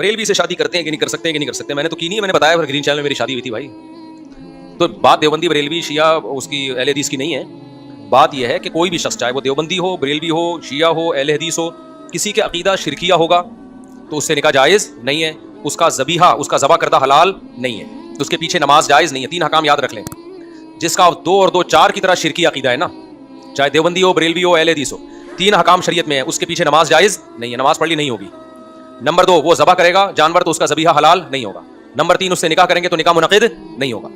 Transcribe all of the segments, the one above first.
بریلوی سے شادی کرتے ہیں کہ نہیں کر سکتے ہیں کہ نہیں کر سکتے. میں نے تو کی نہیں ہے, میں نے بتایا گرین چینل میں میری شادی ہوئی تھی بھائی. تو بات دیوبندی بریلوی شیعہ اس کی اہل حدیث کی نہیں ہے. بات یہ ہے کہ کوئی بھی شخص, چاہے وہ دیوبندی ہو, بریلوی ہو, شیعہ ہو, اہل حدیث ہو, کسی کے عقیدہ شرکیہ ہوگا تو اس سے نکاح جائز نہیں ہے, اس کا ذبیحہ, اس کا ذبح کردہ حلال نہیں ہے, تو اس کے پیچھے نماز جائز نہیں ہے. 3 احکام یاد رکھ لیں. جس کا 2 اور 2 4 کی طرح شرکی عقیدہ ہے نا, چاہے دیوبندی ہو, بریلوی ہو, اہل حدیث ہو, 3 احکام شریعت میں ہے, اس کے پیچھے نماز جائز نہیں ہے, نماز پڑھ لی نہیں ہوگی. نمبر 2, وہ ذبح کرے گا جانور تو اس کا ذبیحہ حلال نہیں ہوگا. نمبر 3, اس سے نکاح کریں گے تو نکاح منعقد نہیں ہوگا.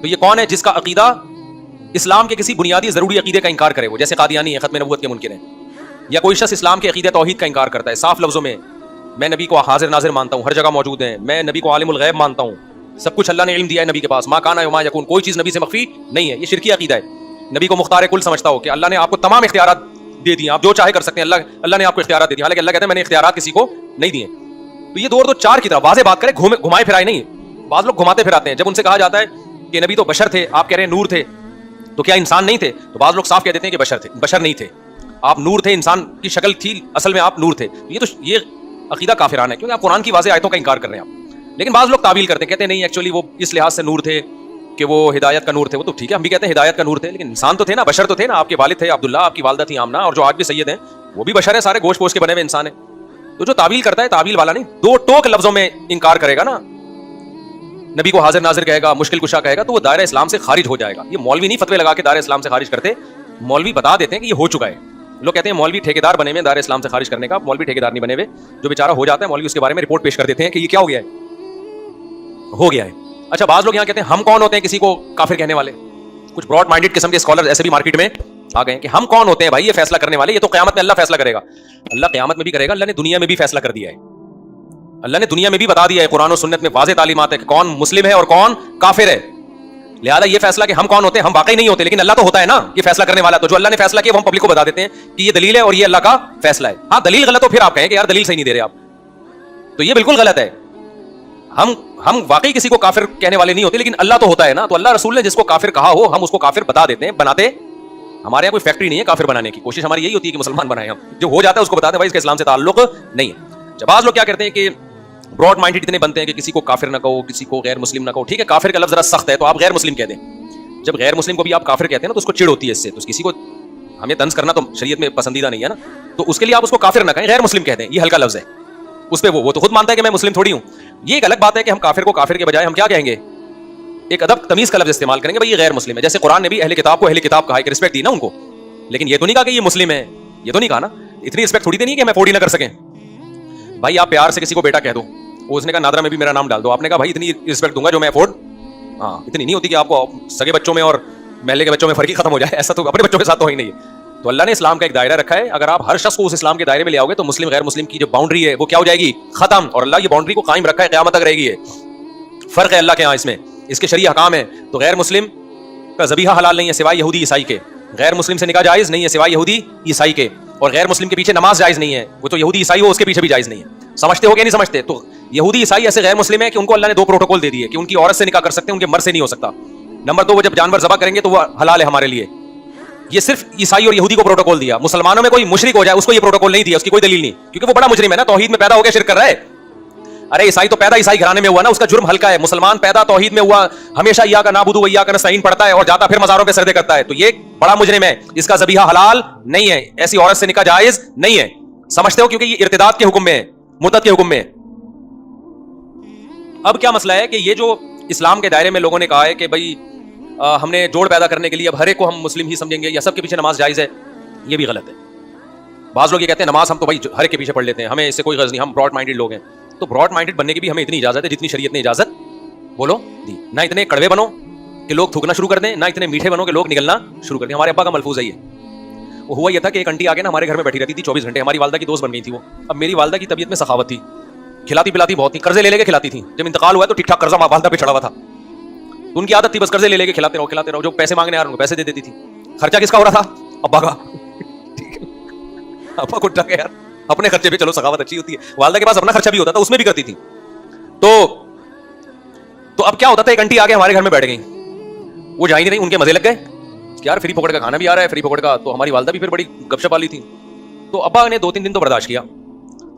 تو یہ کون ہے جس کا عقیدہ اسلام کے کسی بنیادی ضروری عقیدے کا انکار کرے, وہ جیسے قادیانی ہے, ختم نبوت کے منکر ہیں, یا کوئی شخص اسلام کے عقیدہ توحید کا انکار کرتا ہے صاف لفظوں میں, میں نبی کو حاضر ناظر مانتا ہوں, ہر جگہ موجود ہیں, میں نبی کو عالم الغیب مانتا ہوں, سب کچھ اللہ نے علم دیا ہے نبی کے پاس, ما کان و ما یکون, کوئی چیز نبی سے مخفی نہیں ہے, یہ شرکی عقیدہ ہے. نبی کو مختار کل سمجھتا ہو کہ اللہ نے آپ کو تمام اختیارات دے دیے, آپ جو چاہے کر سکتے ہیں, اللہ نے آپ کو اختیارات دے دیے, حالانکہ اللہ کہتا ہے میں نے اختیارات کسی کو نہیں دیے. تو یہ 2 اور 2 4 کی طرح واضح بات کرے, گھمائے پھرائے نہیں. بعض لوگ گھماتے پھراتے ہیں. جب ان سے کہا جاتا ہے کہ نبی تو بشر تھے, آپ کہہ رہے ہیں نور تھے, تو کیا انسان نہیں تھے؟ تو بعض لوگ صاف کہہ دیتے ہیں کہ بشر تھے. بشر نہیں تھے, آپ نور تھے, انسان کی شکل تھی, اصل میں آپ نور تھے. یہ عقیدہ کافرانہ ہے, کیونکہ آپ قرآن کی واضح آیتوں کا انکار کر رہے ہیں آپ. لیکن بعض لوگ تعویل کرتے ہیں, کہتے ہیں نہیں ایکچولی وہ اس لحاظ سے نور تھے کہ وہ ہدایت کا نور تھے. وہ تو ٹھیک ہے, ہم بھی کہتے ہیں ہدایت کا نور تھے, لیکن انسان تو تھے نا, بشر تو تھے نا. آپ کے والد تھے عبداللہ, آپ کی والدہ تھی آمنہ, اور جو آج بھی سید ہیں وہ بھی بشر ہیں, سارے گوشت پوش کے بنے ہوئے انسان ہیں. تو جو تعویل کرتا ہے, تعویل والا نہیں, 2 ٹوک لفظوں میں انکار کرے گا نا, نبی کو حاضر ناظر کہے گا, مشکل کشا کہے گا, تو وہ دائرہ اسلام سے خارج ہو جائے گا. یہ مولوی نہیں فتوے لگا کے دائرہ اسلام سے خارج کرتے, مولوی بتا دیتے ہیں کہ یہ ہو چکا ہے. لوگ کہتے ہیں مولوی ٹھیکیدار بنے ہوئے دائرہ اسلام سے خارج کرنے کا. مولوی ٹھیکیدار نہیں بنے ہوئے, جو بیچارہ ہو جاتا ہے مولوی اس کے بارے میں رپورٹ پیش کر دیتے ہیں کہ یہ کیا ہو گیا ہے. اچھا, بعض لوگ یہاں کہتے ہیں ہم کون ہوتے ہیں کسی کو کافر کہنے والے. کچھ براڈ مائنڈڈ قسم کے اسکالر ایسے بھی مارکیٹ میں آ گئے ہیں کہ ہم کون ہوتے ہیں بھائی یہ فیصلہ کرنے والے, یہ تو قیامت میں اللہ فیصلہ کرے گا. اللہ قیامت میں بھی کرے گا, اللہ نے دنیا میں بھی فیصلہ کر دیا ہے. اللہ نے دنیا میں بھی بتا دیا ہے, قرآن و سنت میں واضح تعلیمات ہے کہ کون مسلم ہے اور کون کافر ہے. لہٰذا یہ فیصلہ کہ ہم کون ہوتے ہیں, ہم واقعی نہیں ہوتے, لیکن اللہ تو ہوتا ہے نا یہ فیصلہ کرنے والا. تو جو اللہ نے فیصلہ کیا وہ ہم پبلک کو بتا دیتے ہیں کہ یہ دلیل ہے اور یہ اللہ کا فیصلہ ہے. ہاں دلیل غلط ہو پھر آپ کہیں کہ یار دلیل صحیح نہیں دے رہے آپ, تو یہ بالکل غلط ہے. ہم واقعی کسی کو کافر کہنے والے نہیں ہوتے, لیکن اللہ تو ہوتا ہے نا. تو اللہ رسول نے جس کو کافر کہا ہو ہم اس کو کافر بتا دیتے ہیں, بناتے. ہمارے یہاں کوئی فیکٹری نہیں ہے کافر بنانے کی, کوشش ہماری یہی ہوتی ہے کہ مسلمان بنائیں ہم. جو ہو جاتا ہے اس کو بتاتے ہیں بھائی اس کا اسلام سے تعلق نہیں ہے. جب بعض لوگ کیا کرتے ہیں کہ براڈ مائنڈڈ اتنے بنتے ہیں کہ کسی کو کافر نہ کہو, کسی کو غیر مسلم نہ کہو. ٹھیک ہے, کافر کا لفظ ذرا سخت ہے تو آپ غیر مسلم کہہ دیں. جب غیر مسلم کو بھی آپ کافر کہتے ہیں نا تو اس کو چڑ ہوتی ہے اس سے, تو کسی کو ہمیں طنز کرنا تو شریعت میں پسندیدہ نہیں ہے نا, تو اس کے لیے آپ اس کو کافر نہ کہیں, غیر مسلم کہہ دیں. یہ ہلکا لفظ ہے, اس پہ وہ تو خود مانتا ہے کہ میں مسلم تھوڑی ہوں. یہ ایک الگ بات ہے کہ ہم کافر کو کافر کے بجائے ہم کیا کہیں گے, ایک ادب تمیز کا لفظ استعمال کریں گے, بھائی یہ غیر مسلم ہے. جیسے قرآن نے بھی اہل کتاب کو اہل کتاب کہا, ایک رسپیکٹ دی نا ان کو, لیکن یہ تو نہیں کہا کہ یہ مسلم ہے, یہ تو نہیں کہا نا. اتنی رسپیکٹ تھوڑی دینی کہ ہمیں افورڈ ہی نہ کر سکیں. بھائی آپ پیار سے کسی کو بیٹا کہہ دو, اس نے کہا نادرا میں بھی میرا نام ڈال دو, آپ نے کہا بھائی اتنی رسپیکٹ دوں گا جو میں افورڈ, ہاں اتنی نہیں ہوتی کہ آپ کو سگے بچوں میں اور محلے کے بچوں میں فرق ہی ختم ہو جائے, ایسا تو اپنے بچوں کے ساتھ تو ہی نہیں ہے. تو اللہ نے اسلام کا ایک دائرہ رکھا ہے, اگر آپ ہر شخص کو اس اسلام کے دائرے میں لے آؤ گے تو مسلم غیر مسلم کی جو باؤنڈری ہے وہ کیا ہو جائے گی, ختم. اور اللہ یہ باؤنڈری کو قائم رکھا ہے, قیامت تک رہے گی. یہ فرق ہے اللہ کے یہاں, اس میں اس کے شرعی احکام ہیں. تو غیر مسلم کا ذبیحہ حلال نہیں ہے سوائے یہودی عیسائی کے, غیر مسلم سے نکاح جائز نہیں ہے سوائے یہودی عیسائی کے, اور غیر مسلم کے پیچھے نماز جائز نہیں ہے. وہ تو یہودی عیسائی ہو اس کے پیچھے بھی جائز نہیں ہے. سمجھتے ہو کہ نہیں سمجھتے؟ تو یہودی عیسائی ایسے غیر مسلم ہیں کہ ان کو اللہ نے 2 پروٹوکول دے دیے کہ ان کی عورت سے نکاح کر سکتے ہیں, ان کے مرد سے نہیں ہو سکتا. نمبر 2, وہ جب جانور ذبح کریں گے تو وہ حلال ہے ہمارے لیے. یہ صرف عیسائی اور یہودی کو پروٹوکول دیا. مسلمانوں میں کوئی مشرک ہو جائے اس کو یہ پروٹوکول نہیں دیا, اس کی کوئی دلیل نہیں, کیونکہ وہ بڑا مجرم ہے نا, توحید میں پیدا ہو کے شرک کر رہا ہے. ارے عیسائی تو پیدا عیسائی گھرانے میں ہوا نا, اس کا جرم ہلکا ہے. مسلمان پیدا توحید میں ہوا, ہمیشہ ایاک نعبد و ایاک نستعین پڑھتا ہے اور جاتا پھر مزاروں پہ سجدے کرتا ہے, تو یہ بڑا مجرم ہے. اس کا ذبیحہ حلال نہیں ہے, ایسی عورت سے نکاح جائز نہیں ہے. سمجھتے ہو؟ کیونکہ یہ ارتداد کے حکم میں ہے, مرتد کے حکم میں ہے. اب کیا مسئلہ ہے کہ یہ جو اسلام کے دائرے میں لوگوں نے کہا ہے کہ بھائی ہم نے جوڑ پیدا کرنے کے لیے اب ہر ایک کو ہم مسلم ہی سمجھیں گے یا سب کے پیچھے نماز جائز ہے, یہ بھی غلط ہے. بعض لوگ یہ کہتے ہیں نماز ہم تو بھائی ہر ایک کے پیچھے پڑھ لیتے ہیں, ہمیں اس سے کوئی غرض نہیں, ہم براڈ مائنڈڈ لوگ ہیں. تو براڈ مائنڈڈ بننے کی بھی ہمیں اتنی اجازت ہے جتنی شریعت نے اجازت بولو دی. نہ اتنے کڑوے بنو کہ لوگ تھوکنا شروع کر دیں, نہ اتنے میٹھے بنو کہ لوگ نگلنا شروع کر دیں. ہمارے ابا کا ملفوظ ہے یہ. وہ ہوا یہ تھا کہ ایک انٹی آ کے نا ہمارے گھر میں بیٹھی رہتی تھی 24 گھنٹے, ہماری والدہ کی دوست بن گئی تھی وہ. اب میری والدہ کی طبیعت میں سخاوت تھی, کھلاتی پلاتی بہت تھی, قرضے لے کے کھلاتی تھی. جب انتقال ہوا تو ٹھیک ٹھاک قرضہ والدہ پہ چڑھا ہوا تھا, تو ان کی عادت تھی بس قرضے لے کے کھلاتے رہو. جو پیسے مانگنے آ رہے ہیں پیسے دے دیتی تھی. خرچہ کس کا ہو رہا تھا؟ ابا کا. ٹھیک ہے, ابا کو ڈر یار اپنے خرچے پہ, چلو سخاوت اچھی ہوتی ہے. والدہ کے پاس اپنا خرچہ بھی ہوتا تھا, اس میں بھی کرتی تھی. تو اب کیا ہوتا تھا, ایک انٹی آگے ہمارے گھر میں بیٹھ گئی, وہ جا ہی نہیں رہی, ان کے مزے لگ گئے کہ یار فری پکڑ کا کھانا بھی آ رہا ہے, فری پکڑ کا. تو ہماری والدہ بھی پھر بڑی گپ شپ والی تھی, تو ابا نے 2-3 دن تو برداشت کیا.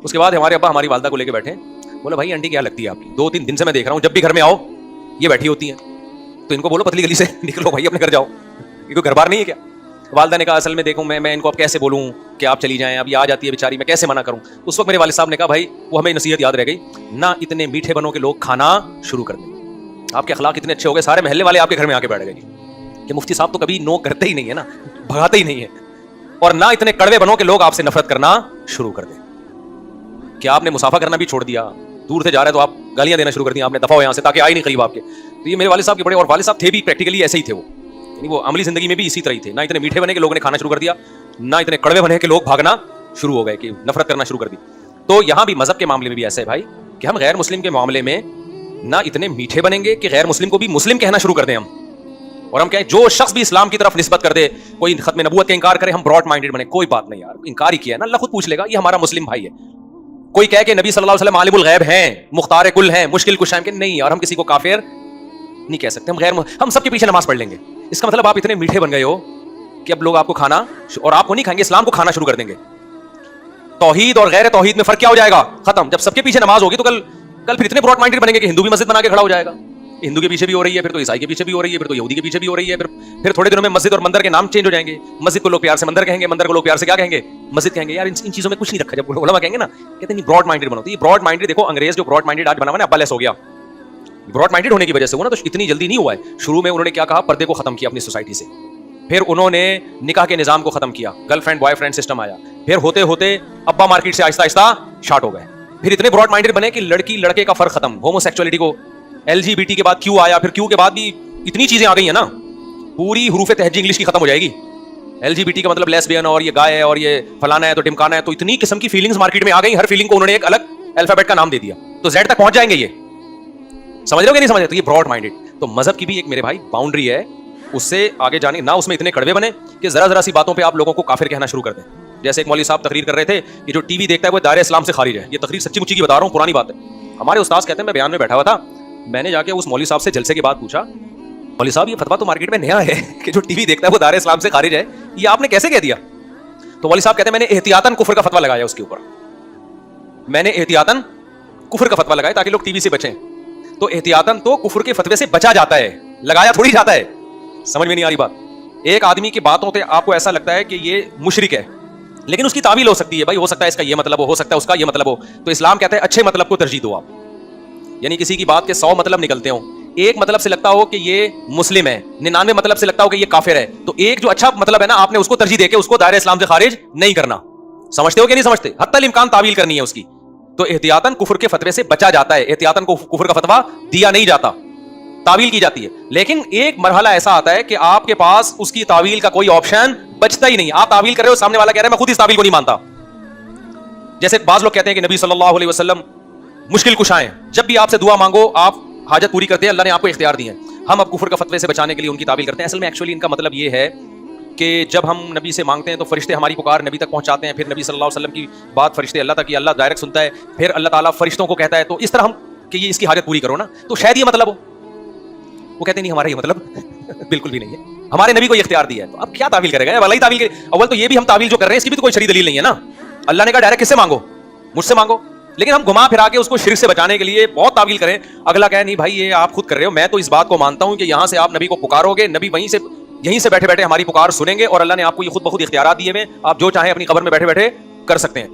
اس کے بعد ہمارے ابا ہماری والدہ کو لے کے بیٹھے, बोला भाई आंटी क्या लगती है आपकी, 2-3 दिन से मैं देख रहा हूँ जब भी घर में आओ ये बैठी होती हैं, तो इनको बोलो पतली गली से निकलो भाई, अपने घर जाओ, ये कोई घर बार नहीं है क्या। वालदा ने कहा असल में देखो मैं इनको अब कैसे बोलूँ कि आप चली जाएं, अब ये आ जाती है बेचारी, मैं कैसे मना करूँ। उस वक्त मेरे वालिद साहब ने कहा भाई वो हमें नसीहत याद रह गई, ना इतने मीठे बनों के लोग खाना शुरू कर दें, आपके अखलाक इतने अच्छे हो गए सारे महल्ले वाले आपके घर में आके बैठ गए कि मुफ्ती साहब तो कभी नो करते ही नहीं है ना, भगाते ही नहीं है, और ना इतने कड़वे बनों के लोग आपसे नफरत करना शुरू कर दें कि आपने मुसाफा करना भी छोड़ दिया, दूर से जा रहे तो आप गालियां देना शुरू कर दी आपने, दफा हो यहाँ से ताकि आई नहीं करीब आपके। तो ये मेरे वालिद साहब के बड़े, और वालिद साहब थे भी प्रैक्टिकली ऐसे ही थे, वो यानी वो अमली जिंदगी में भी इसी तरह ही थे, ना इतने मीठे बने के लोगों ने खाना शुरू कर दिया, ना इतने कड़वे बने के लोग भागना शुरू हो गए कि नफरत करना शुरू कर दी। तो यहाँ भी मजहब के मामले में भी ऐसा है भाई कि हम गैर मुस्लिम के मामले में ना इतने मीठे बनेंगे कि गैर मुस्लिम को भी मुस्लिम कहना शुरू कर दें हम, और हम कहें जो शख्स भी इस्लाम की तरफ निस्बत कर दे, कोई खत्म नबूवत का इंकार करे, हम ब्रॉड माइंडेड बने। कोई बात नहीं यार, इंकार ही किया है ना, अल्लाह खुद पूछ लेगा, ये हमारा मुस्लिम भाई है। कोई कहे कि नबी सल्लल्लाहु अलैहि वसल्लम आलिमुल गैब हैं, मुख्तार कुल हैं, मुश्किल कुशाम के, नहीं यार हम किसी को काफिर नहीं कह सकते, हम सबके पीछे नमाज पढ़ लेंगे। इसका मतलब आप इतने मीठे बन गए हो कि अब लोग आपको खाना, और आपको नहीं खाएंगे, इस्लाम को खाना शुरू कर देंगे। तौहीद और गैर तौहीद में फर्क क्या हो जाएगा, खत्म। जब सबके पीछे नमाज होगी तो कल फिर इतने ब्रॉड माइंडेड बनेंगे कि हिंदू भी मस्जिद बना के खड़ा हो जाएगा, हिंदू के पीछे भी हो रही है, फिर तो ईसाई के पीछे भी हो रही है, फिर तो यहूदी के पीछे भी हो रही है, फिर थोड़े दिनों में मस्जिद और मंदिर के नाम चेंज हो जाएंगे, मस्जिद को लोग प्यार से मंदिर कहेंगे, मंदिर को लोग प्यार से क्या कहेंगे, मस्जिद कहेंगे। यार इन चीजों में कुछ नहीं रखा, जब उलमा कहेंगे ना, कहते नहीं ब्रॉड माइंडेड बनो। तो ये ब्रॉड माइंडेड, देखो अंग्रेज जो ब्रॉड माइंडेड आज बना हुआ ना, अब्बा लेस हो गया, ब्रॉड माइंडेड होने की वजह से हुआ ना, तो इतनी जल्दी नहीं हुआ है। शुरू में उन्होंने क्या कहा, पर्दे को खत्म किया अपनी सोसाइटी से, फिर उन्होंने निकाह के निजाम को खत्म किया, गर्लफ्रेंड बॉयफ्रेंड सिस्टम आया, फिर होते होते अब्बा मार्केट से आहिस्ता आहिस्ता शार्ट हो गए, फिर इतने ब्रॉड माइंडेड बने कि लड़की लड़के का फर्क खत्म, होमोसेक्सुअलिटी को, एलजीबीटी के बाद क्यू आया, फिर क्यू के बाद भी इतनी चीजें आ गई है ना, पूरी हुरूफ तहजी इंग्लिश की खत्म हो जाएगी। एलजीबीटी का मतलब लेस्बियन, और ये गाय है, और ये फलाना है, तो टिमकाना है, तो इतनी किस्म की फीलिंग्स मार्केट में आ गई, हर फीलिंग को उन्होंने एक अलग अल्फाबेट का नाम दे दिया, तो जेड तक पहुंच जाएंगे ये, समझ रहे हो कि नहीं समझ रहे। तो ये ब्रॉड माइंडेड, तो मजहब की भी एक मेरे भाई बाउंड्री है, उससे आगे जाने ना, उसमें इतने कड़वे बने कि जरा जरा सी बातों पे आप लोगों को काफिर कहना शुरू कर दें। जैसे एक मौलवी साहब तकरीर कर रहे थे कि जो टीवी देखता है वो दायरे इस्लाम से खारिज है, ये तकरीर सच्ची मुच्ची की बता रहा हूँ, पुरानी बात है। हमारे उस्ताद कहते हैं, मैं बयान में बैठा हुआ था, मैंने जाके उस मौलवी साहब से जलसे के बाद पूछा, मौलवी साहब ये फतवा तो मार्केट में नया है कि जो टीवी देखता है वो दायरे इस्लाम से खारिज है, ये आपने कैसे कह दिया। तो मौलवी साहब कहते हैं मैंने एहतियातन कुफर का फतवा लगाया उसके ऊपर, मैंने एहतियातन कुफर का फतवा लगाया ताकि लोग टीवी से बचें। तो एहतियातन तो कुफर के फतवे से बचा जाता है, लगाया थोड़ी जाता है। समझ में नहीं आ रही बात। एक आदमी की बातों से आपको ऐसा लगता है कि ये मुशरिक है, लेकिन उसकी तावील हो सकती है, भाई हो सकता है इसका ये मतलब हो सकता है उसका ये मतलब हो। तो इस्लाम कहता है अच्छे मतलब को तरजीह दो आप, यानी किसी की बात के 100 मतलब निकलते हो, एक मतलब से लगता हो कि ये मुस्लिम है, 99 मतलब से लगता हो कि ये काफिर है, तो एक जो अच्छा मतलब है ना, आपने उसको तरजीह देके उसको दायरे इस्लाम से खारिज नहीं करना। समझते हो कि नहीं समझते, हत्तल इम्कान तावील करनी है उसकी। तो एहतियातन कुफर के फतवे से बचा जाता है, एहतियातन को कुफर का फतवा दिया नहीं जाता, तावील की जाती है। लेकिन एक मरहला ऐसा आता है कि आपके पास उसकी तावील का कोई ऑप्शन बचता ही नहीं, आप तावील कर रहे हो, सामने वाला कह रहा है मैं खुद इस तावील को नहीं मानता। जैसे बाज लोग कहते हैं कि नबी सल्लल्लाहु अलैहि वसल्लम मुश्किल कुशा हैं, जब भी आपसे दुआ मांगो आप हाजत पूरी करते हैं, अल्लाह ने आपको इख्तियार दिए हैं। हम अब कुफर का फतवे से बचाने के लिए उनकी तावील करते हैं। असल में एक्चुअली इनका मतलब ये है कि जब हम नबी से मांगते हैं तो फरिश्ते हमारी पुकार नबी तक पहुंचाते हैं, फिर नबी सल्लल्लाहु अलैहि वसल्लम की बात फरिश्ते अल्लाह तक, अल्लाह डायरेक्ट सुनता है, फिर अल्लाह ताला फरिश्तों को कहता है, तो इस तरह हम कि ये इसकी हाजत पूरी करो ना, तो शायद ये मतलब हो। वो कहते नहीं हमारा ये मतलब बिल्कुल भी नहीं है, हमारे नबी को ये इख्तियार दिया है, तो अब क्या तावील करेगा, वाला ही तावील के अव्वल तो ये भी हम तावील जो कर रहे हैं इसकी भी तो कोई शरीय दलील नहीं है ना। अल्लाह ने कहा डायरेक्ट किससे मांगो, मुझसे मांगो, लेकिन हम घुमा फिरा के उसको शिर्क से बचाने के लिए बहुत तावील करें। अगला कहे नहीं भाई ये आप खुद कर रहे हो, मैं तो इस बात को मानता हूं कि यहां से आप नबी को पुकारोगे, नबी यहीं से बैठे बैठे हमारी पुकार सुनेंगे, और अल्लाह ने आपको ये खुद बखुद इख्तियार दिए हुए, आप जो चाहें अपनी कब्र में बैठे बैठे कर सकते हैं,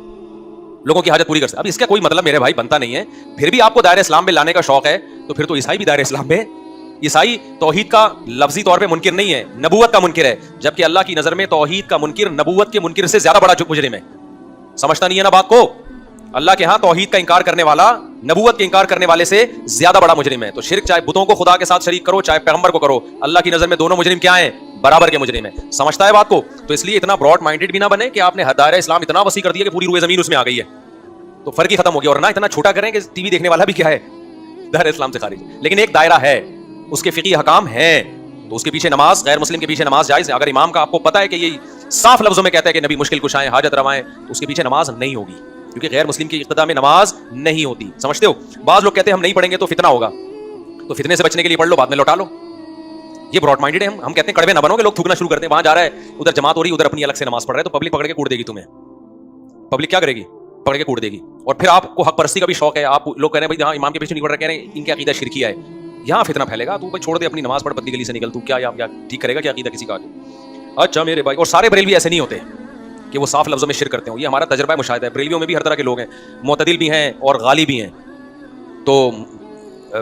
लोगों की हाजत पूरी कर सकते हैं। अब इसका कोई मतलब मेरे भाई बनता नहीं है। फिर भी आपको दायरे इस्लाम में लाने का शौक है, तो फिर तो ईसाई भी दायरे इस्लाम में, ईसाई तौहीद का लफ्जी तौर पे मुनकिर नहीं है, नबूवत का मुनकिर है, जबकि अल्लाह की नजर में तौहीद का मुनकिर नबूवत के मुनकिर से ज्यादा बड़ा मुजरिम है। समझता नहीं है ना बात को। अल्लाह के यहाँ तौहीद का इंकार करने वाला नबूवत के इंकार करने वाले से ज्यादा बड़ा मुजरिम है। तो शिर्क चाहे बुतों को खुदा के साथ शरीक करो, चाहे पैगंबर को करो, अल्लाह की नजर में दोनों मुजरिम क्या हैं, बराबर के मुजरिम है। समझता है बात को। तो इसलिए इतना ब्रॉड माइंडेड भी ना बने कि आपने दायरा इस्लाम इतना वसी कर दिया कि पूरी रूए जमीन उसमें आ गई है, तो फर्क ही खत्म हो गया। और ना इतना छोटा करें कि टीवी देखने वाला भी क्या है, दायरा इस्लाम से खारिज। लेकिन एक दायरा है, उसके फिकी हकाम है, तो उसके पीछे नमाज, गैर मुस्लिम के पीछे नमाज जायज है। अगर इमाम का आपको पता है कि ये साफ लफ्जों में कहता है कि नबी मुश्किल कुशाएं, हाजत रवाएं, तो उसके पीछे नमाज नहीं होगी, क्योंकि गैर मुस्लिम की इक्तिदा में नमाज नहीं होती। समझते हो। बाज लोग कहते हैं हम नहीं पढ़ेंगे तो फितना होगा, तो फितने से बचने के लिए पढ़ लो, बाद में लौटा लो। ये ब्रॉड माइंडेड है। हम कहते हैं कड़वे ना बनो कि लोग थूकना शुरू करते हैं, वहां जा रहा है, उधर जमात हो रही है, उधर अपनी अलग से नमाज पढ़ रहा है, तो पब्लिक पकड़ के कूट देगी तुम्हें। पब्लिक क्या करेगी, पकड़ के कूट देगी। और फिर आपको हक परस्ती का भी शौक है, आप लोग कह रहे हैं भाई हाँ इमाम के पीछे नहीं पड़ रहे, कह रहे हैं इनके अकीदा शिरकिया है, यहाँ फितना फैलेगा, तू भाई छोड़ दे अपनी नमाज पढ़, पतली गली से निकल, तू क्या ठीक करेगा क्या अकीदा किसी का आगे। अच्छा मेरे भाई, और सारे बरेलवी ऐसे नहीं होते कि वो साफ लफ्ज़ों में शिरक करते हो, ये हमारा तजर्बा मुशाहिदा है। बरेलवियों में भी हर तरह के लोग हैं, मुतदिल भी हैं और गाली भी हैं। तो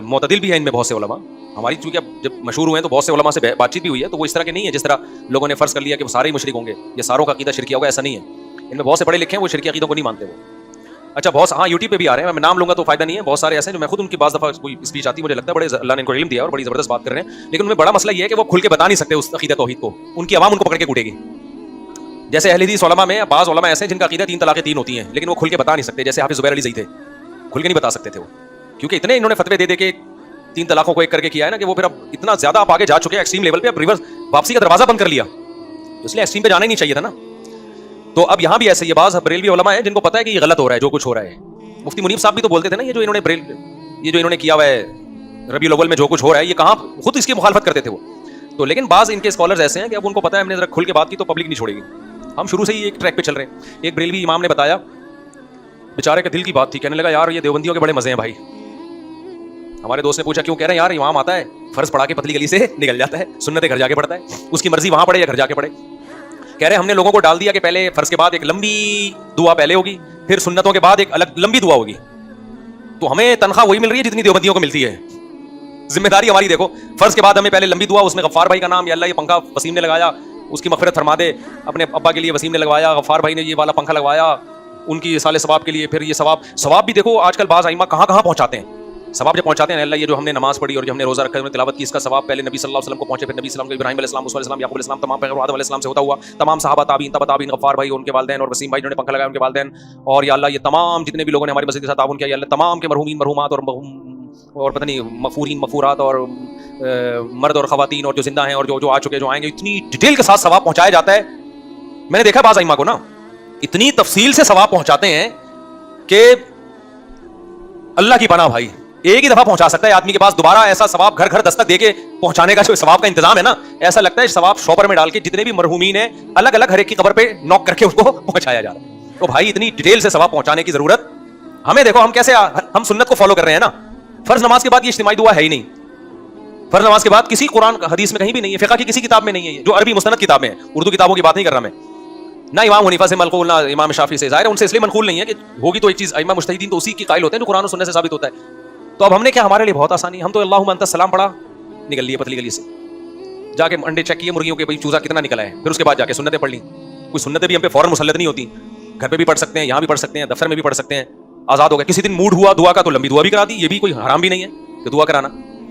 मुतदिल भी हैं इनमें बहुत से उलमा, हमारी चूँकि अब जब मशहूर हुए हैं तो बहुत से उलमा से बातचीत भी हुई है, तो वो इस तरह के नहीं है जिस तरह लोगों ने फ़र्ज़ कर लिया कि वो सारे ही मुशरिक होंगे या सारों का अकीदा शिरकिया होगा, ऐसा नहीं है। इनमें बहुत से पढ़े लिखे हैं, वो शिरकी अकीदों को नहीं मानते वो। अच्छा बहुत हाँ यूट्यूब पे भी आ रहे हैं, मैं नाम लूंगा तो फायदा नहीं है, बहुत सारे ऐसे हैं जो मैं खुद उनकी बाज़ दफ़ा कोई स्पीच आती है, मुझे लगता है बड़े अल्लाह ने इनको इल्म दिया और बड़ी ज़बरदस्त बात कर रहे हैं, लेकिन उनमें बड़ा मसला ये है कि वो खुल के बता नहीं सकते उस अकीदा तौहीद को, उनकी आवाम उनको पकड़ के कूटेगी। जैसे अहले हदीस उलमा में बाज़ उलमा ऐसे हैं जिनका अकीदा 3 तलाक़ें 3 होती हैं, लेकिन वो खुल के बता नहीं सकते। जैसे हाफिज़ ज़ुबैर अली ज़ई थे, खुल के नहीं बता सकते थे वो, क्योंकि इतने इन्होंने फतवे दे के 3 तलाक़ों को एक करके किया है ना कि वो फिर अब इतना ज़्यादा आप आगे जा चुके हैं एक्सट्रीम लेवल पे, अब रिवर्स वापसी का दरवाज़ा बंद कर लिया, इसलिए एक्सट्रीम पे जाना ही नहीं चाहिए था ना। तो अब यहाँ भी ऐसे ये बाज़ बरेलवी उलमा है जिनको पता है कि ये गलत हो रहा है जो कुछ हो रहा है। मुफ्ती मुनीब साहब भी तो बोलते थे ना, ये जो इन्होंने किया हुआ है रबीउल अव्वल में जो कुछ हो रहा है, ये कहाँ खुद इसकी मुखालफत करते थे वो। तो लेकिन बाज़ इनके स्कॉलर्स ऐसे हैं कि अब उनको पता है हमने जरा खुल के बात की तो पब्लिक नहीं छोड़ेगी, हम शुरू से ही एक ट्रैक पे चल रहे हैं। एक बरेलवी इमाम ने बताया, बेचारे के दिल की बात थी, कहने लगा यार ये देवबंदियों के बड़े मजे हैं भाई। हमारे दोस्त ने पूछा क्यों, कह रहे हैं यार इमाम आता है फर्ज पढ़ा के पतली गली से निकल जाता है, सुन्नतें घर जाके पढ़ता है, उसकी मर्जी वहां पढ़े या घर जाके पढ़े। कह रहे हमने लोगों को डाल दिया कि पहले फर्ज के बाद एक लंबी दुआ पहले होगी, फिर सुन्नतों के बाद एक अलग लंबी दुआ होगी, तो हमें तनख्वाह वही मिल रही है जितनी देवबंदियों को मिलती है। जिम्मेदारी हमारी देखो, फर्ज के बाद हमें पहले लंबी दुआ, उसमें गफ्फार भाई का नाम, या अल्लाह ये पंखा वसीम ने लगाया उसकी मगफिरत फरमा दे, अपने अब्बा के लिए वसीम ने लगवाया, गफ्फार भाई ने ये वाला पंखा लगवाया उनकी साले सवाब के लिए, फिर ये सवाब भी देखो आजकल बाज़ आइमा कहाँ पहुँचाते हैं, सवाब जब पहुंचाते हैं अल्लाह ये जो हमने नमाज पढ़ी और जो हमने रोजा रखा है, तिलावत की, इसका सवाब पहले नबी सल्लल्लाहु अलैहि वसल्लम को पहुंचे, फिर नबी सल्लल्लाहु अलैहि वसल्लम, इब्राहीम अलैहिस्सलाम, मूसा अलैहिस्सलाम, याकूब अलैहिस्सलाम, तमाम पैगंबर आदम अलैहिस्सलाम से होता हुआ तमाम सहाबा ताबीन, तबा ताबीन, गफ्फार भाई उनके वालिदैन और वसीम भाई जिन्होंने पंखा लगाया उनके वालिदैन, और या अल्लाह ये तमाम जितने भी लोगों ने हमारी मस्जिद के साथ ताउन किया, या अल्लाह तमाम के मरहूमीन मरहूमात और पता नहीं मफूरीन मफूरात और मर्द और खवातीन और जो जिंदा हैं और जो आ चुके जो आएंगे, इतनी डिटेल के साथ सवाब पहुंचाया जाता है। मैंने देखा बाज़ आइमा को ना इतनी तफसील से सवाब पहुंचाते हैं कि अल्लाह की पनाह भाई, एक ही दफा पहुंचा सकता है आदमी के पास, दोबारा ऐसा सवाब घर घर दस्तक देके पहुंचाने का जो सवाब का इंतजाम है ना, ऐसा लगता है सवाब शॉपर में डाल के जितने भी मरहूमीन है अलग अलग हर एक की कब्र पे नॉक करके उसको पहुंचाया जा रहा है। तो भाई इतनी डिटेल से सवाब पहुंचाने की जरूरत हमें, देखो हम कैसे हम सुन्नत को फॉलो कर रहे हैं ना। फर्ज नमाज के बाद ये इज्तिमाई दुआ है ही नहीं, फर्ज नमाज के बाद किसी कुरान हदीस में कहीं भी नहीं है, फिक़ह की किसी किताब में नहीं है, जो अरबी मुस्तनद किताब में है, उर्दू किताबों की बात नहीं कर रहा मैं, ना इमाम हनीफा से मनकूल ना इमाम शाफी से, ज़ाहिर है उनसे इसलिए मनकूल नहीं है कि होगी तो एक चीज़, इमाम मुज्तहिदीन तो उसी की कायल होते हैं जो कुरान और सुन्नत से साबित होता है। तो अब हमने क्या, हमारे लिए बहुत आसानी, हम तो अल्लाहुम्मा अंता सलाम पढ़ा, निकल लिए पतली गली से, जाके अंडे चेक किए मुर्गियों के, भाई चूजा कितना निकला है, फिर उसके बाद जाके सुन्नतें पढ़ ली। कोई सुन्नतें भी हम पे फौरन मुसल्लत नहीं होती, घर पे भी पढ़ सकते हैं, यहाँ भी पढ़ सकते हैं, दफ्तर में भी पढ़ सकते हैं, आज़ाद हो गए। किसी दिन मूड हुआ दुआ का तो लंबी दुआ भी करा दी, ये भी कोई हराम भी नहीं है कि दुआ कराना,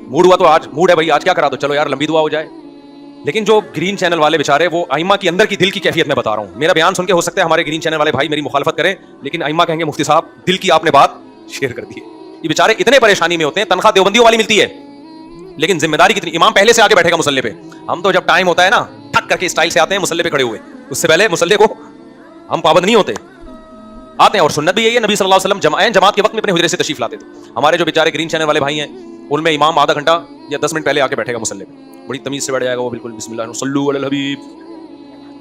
मूड हुआ तो आज मूड है भाई आज क्या करा दो, चलो यार लंबी दुआ हो जाए। लेकिन जो ग्रीन चैनल वाले बेचारे, वो आइमा की अंदर की दिल की कैफियत में बता रहा हूँ, मेरा बयान सुन के हो सकता है हमारे ग्रीन चैनल वाले भाई मेरी मुखालफत करें, लेकिन आइमा कहेंगे मुफ्ती साहब दिल की आपने बात शेयर कर दी है। ये बेचारे इतने परेशानी में होते हैं, तनख्वाह देवबंदियों वाली मिलती है, लेकिन जिम्मेदारी कितनी, इमाम पहले से आगे बैठेगा मुसल्ले पे, हम तो जब टाइम होता है ना ठक करके स्टाइल से आते हैं मुसल्ले पे खड़े हुए, उससे पहले मुसल्ले को हम पाबंद नहीं होते, आते हैं। और सुन्नत भी यही है, नबी सल्लल्लाहु अलैहि वसल्लम जमात के वक्त में अपने हुजरे से तशरीफ लाते थे। हमारे जो बेचारे ग्रीन चैनल वाले भाई हैं उनमें इमाम आधा घंटा या 10 मिनट पहले आके बैठेगा मुसल्ले पे, बड़ी तमीज़ से बैठ जाएगा वो, बिल्कुल बिस्मिल्लाह सल्लू अलल हबीब,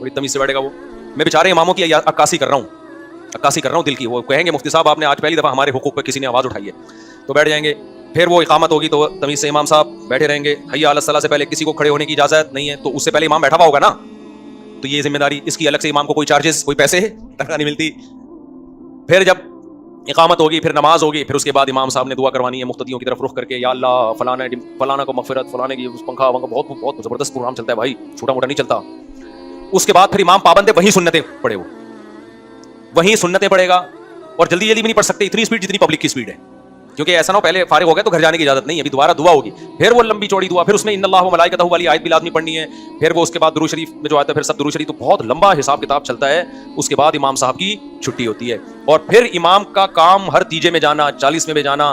बड़ी तमीज़ से बैठेगा वो। मैं बेचारे इमामों की अक्कासी कर रहा हूँ दिल की। वो कहेंगे मुफ्ती साहब आपने आज पहली दफ़ा हमारे हुकूक पर किसी ने आवाज़ उठाई है, तो बैठ जाएंगे, फिर वो इकामत होगी तो तमीज़ से इमाम साहब बैठे रहेंगे, हय्या अला सलाह से पहले किसी को खड़े होने की इजाज़त नहीं है, तो उससे पहले इमाम बैठा हुआ होगा ना, तो ये जिम्मेदारी इसकी अलग से, इमाम को कोई चार्जेस कोई पैसे तनख्वाह नहीं मिलती। फिर जब इकामत होगी, फिर नमाज होगी, फिर उसके बाद इमाम साहब ने दुआ करवानी है मुख्तदियों की तरफ रुख करके, या अल्लाह फलाना को मगफिरत, फलाने की पंखा बहुत ज़बरदस्त प्रोग्राम चलता है भाई, छोटा मोटा नहीं चलता। उसके बाद फिर इमाम पाबंद है, वही सुन्नतें पढ़े, वो वही सुन्नतें पढ़ेगा, और जल्दी भी नहीं पढ़ सकते इतनी स्पीड जितनी पब्लिक की स्पीड है, क्योंकि ऐसा ना हो पहले फारिग हो गया तो घर जाने की इजाजत नहीं है, अभी दोबारा दुआ होगी, फिर वो लंबी चौड़ी दुआ, फिर उसमें इन्नल्लाह व मलाइकतहु वाली आयत भी लाज़मी पढ़नी है, फिर वो उसके बाद दुरूद शरीफ में जो आता है, फिर सब दुरूद शरीफ, तो बहुत लंबा हिसाब किताब चलता है। उसके बाद इमाम साहब की छुट्टी होती है, और फिर इमाम का काम हर तीजे में जाना, 40 में जाना,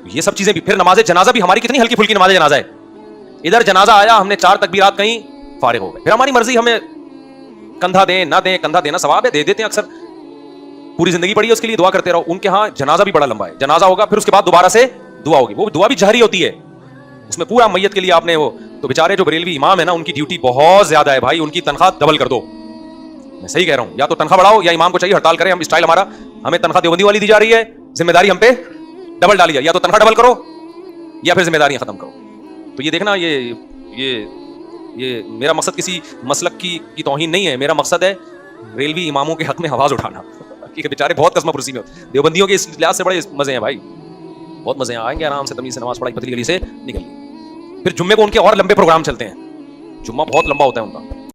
ये सब चीज़ें भी। फिर नमाज जनाजा भी हमारी कितनी हल्की फुल्की नमाज जनाजा है, इधर जनाजा आया, हमने 4 तकबीरात कहीं, फारिग हो गए, फिर हमारी मर्जी, हमें कंधा दें ना दें, कंधा देना सवाब है, दे देते हैं अक्सर, पूरी जिंदगी पड़ी है उसके लिए, दुआ करते रहो। उनके यहाँ जनाजा भी बड़ा लंबा है, जनाजा होगा फिर उसके बाद दोबारा से दुआ होगी, वो दुआ भी जहरी होती है, उसमें पूरा मैयत के लिए आपने वो, तो बेचारे जो बरेलवी इमाम है ना उनकी ड्यूटी बहुत ज्यादा है भाई, उनकी तनख्वाह डबल कर दो, मैं सही कह रहा हूँ, या तो तनख्वाह बढ़ाओ या इमाम को चाहिए हड़ताल करें, हम स्टाइल हमारा ہمیں تنخواہ دیوبندی والی دی جا رہی ہے, ذمہ داری ہم پہ ڈبل ڈالی جائے, یا تو تنخواہ ڈبل کرو یا پھر ذمہ داریاں ختم کرو. تو یہ دیکھنا, یہ میرا مقصد کسی مسلک کی توہین نہیں ہے. میرا مقصد ہے ریلوی اماموں کے حق میں آواز اٹھانا, کہ بیچارے بہت قسمہ پرسی میں دیوبندیوں کے اس لحاظ سے بڑے مزے ہیں بھائی, بہت مزے ہیں. آئیں گے آرام سے تمیز سے نماز پڑھائی پتلی گلی سے نکل لی. پھر جمعے کو ان کے اور لمبے پروگرام چلتے ہیں, جمعہ بہت لمبا ہوتا ہے ان کا.